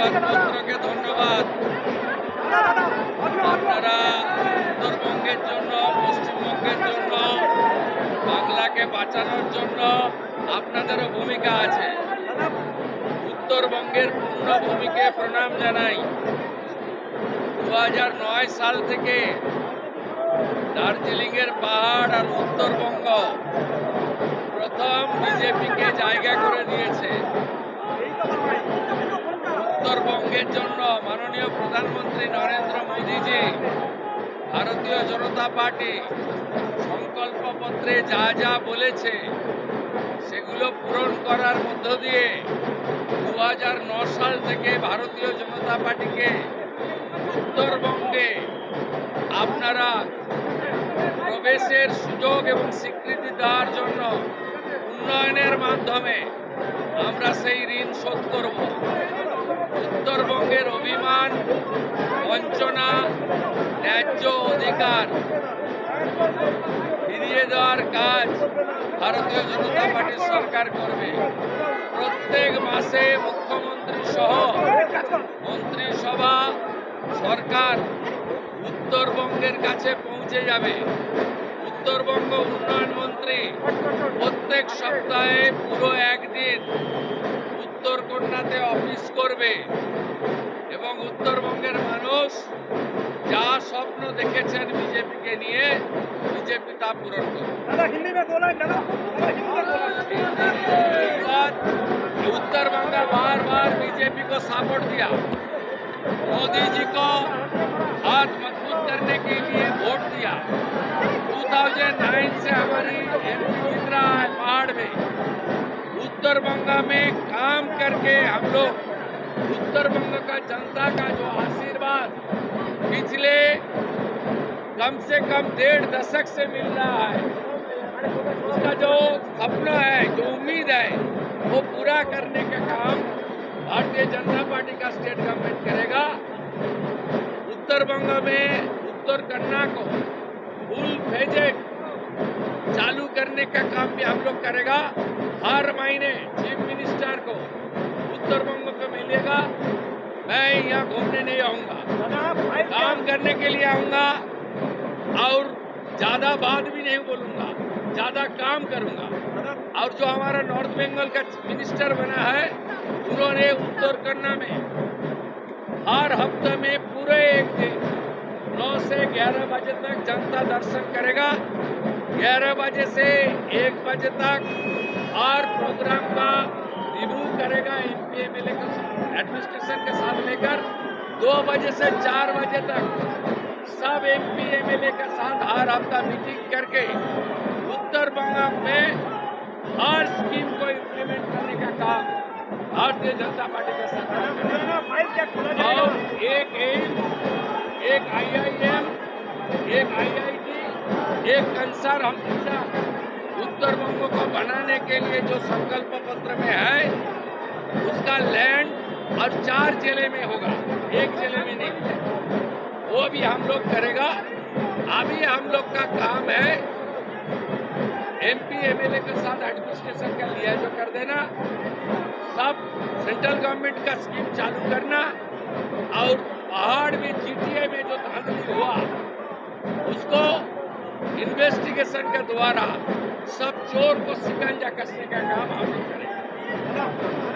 সংবাদপত্রকে ধন্যবাদ। আপনারা উত্তরবঙ্গের জন্য, পশ্চিমবঙ্গের জন্য, বাংলাকে বাঁচানোর জন্য আপনাদেরও ভূমিকা আছে। উত্তরবঙ্গের পূর্ণ ভূমিকে প্রণাম জানাই। 2009 সাল থেকে দার্জিলিংয়ের পাহাড় আর উত্তরবঙ্গ প্রথম বিজেপিকে জায়গা করে দিয়েছে। উত্তরবঙ্গের জন্য মাননীয় প্রধানমন্ত্রী নরেন্দ্র মোদীজি, ভারতীয় জনতা পার্টি সংকল্পপত্রে যা যা বলেছে সেগুলো পূরণ করার মধ্য দিয়ে 2009 সাল থেকে ভারতীয় জনতা পার্টিকে উত্তরবঙ্গে আপনারা প্রবেশের সুযোগ এবং স্বীকৃতি দেওয়ার জন্য উন্নয়নের মাধ্যমে আমরা সেই ঋণ শোধ করব। উত্তরবঙ্গের অভিমান, বঞ্চনা, ন্যায্য অধিকার ফিরিয়ে দেওয়ার কাজ ভারতীয় জনতা পার্টির সরকার করবে। প্রত্যেক মাসে মুখ্যমন্ত্রী সহ মন্ত্রিসভা, সরকার উত্তরবঙ্গের কাছে পৌঁছে যাবে। উত্তরবঙ্গ উন্নয়ন মন্ত্রী প্রত্যেক সপ্তাহে পুরো একদিন উত্তরকন্যাতে অফিস করবে এবং উত্তরবঙ্গের মানুষ যা স্বপ্ন দেখেছেন বিজেপিকে নিয়ে, বিজেপি তা पूरण করবে। उत्तर बंगा बार बार बीजेपी को सपोर्ट दिया, मोदी जी को हाथ मजबूत करने के लिए वोट दिया। 2009 से हमारी एमपी जीत रहा है पहाड़ में। उत्तर बंगा में काम करके हम लोग उत्तर बंगा का जनता का जो आशीर्वाद पिछले कम से कम 1.5 दशक से मिल रहा है, उसका जो सपना है, जो उम्मीद है, वो पूरा करने का काम भारतीय जनता पार्टी का स्टेट गवर्नमेंट करेगा। उत्तर बंगा में उत्तर कन्या को फुल प्रोजेक्ट चालू करने का काम भी हम लोग करेगा। हर महीने चीफ मिनिस्टर को उत्तर बंग को मिलेगा। मैं यहाँ घूमने नहीं आऊँगा, काम करने के लिए आऊँगा और ज़्यादा बात भी नहीं बोलूँगा, ज़्यादा काम करूँगा। और जो हमारा नॉर्थ बंगाल का मिनिस्टर बना है, उन्होंने उत्तर कन्या में हर हफ्ते में पूरे एक दिन 9 से 11 बजे तक जनता दर्शन करेगा। 11 बजे से 1 बजे तक हर प्रोग्राम का रिव्यू करेगा एमपी एमएलए के एडमिनिस्ट्रेशन के साथ लेकर। 2 बजे से 4 बजे तक सब एमपी एमएलए के साथ हर हफ्ता मीटिंग करके उत्तर बंगाल में हर स्कीम को इम्प्लीमेंट करने का काम भारतीय जनता पार्टी का सरकार करेगा। और एक एम्स, एक IIM, एक IIT, एक कंसर हम उत्तर बंग को बनाने के लिए जो संकल्प पत्र में है, उसका लैंड और 4 जिले में होगा, एक जिले में नहीं। वो भी हम लोग करेगा। अभी हम लोग का काम है एमपी एमएलए के साथ एडमिनिस्ट्रेशन का लिहाजा कर देना, सब सेंट्रल गवर्नमेंट का स्कीम चालू करना और पहाड़ में GTA में जो धांधली हुआ उसको इन्वेस्टिगेशन के द्वारा सब चोर को शिकंजा कसने का काम हम लोग करेंगे।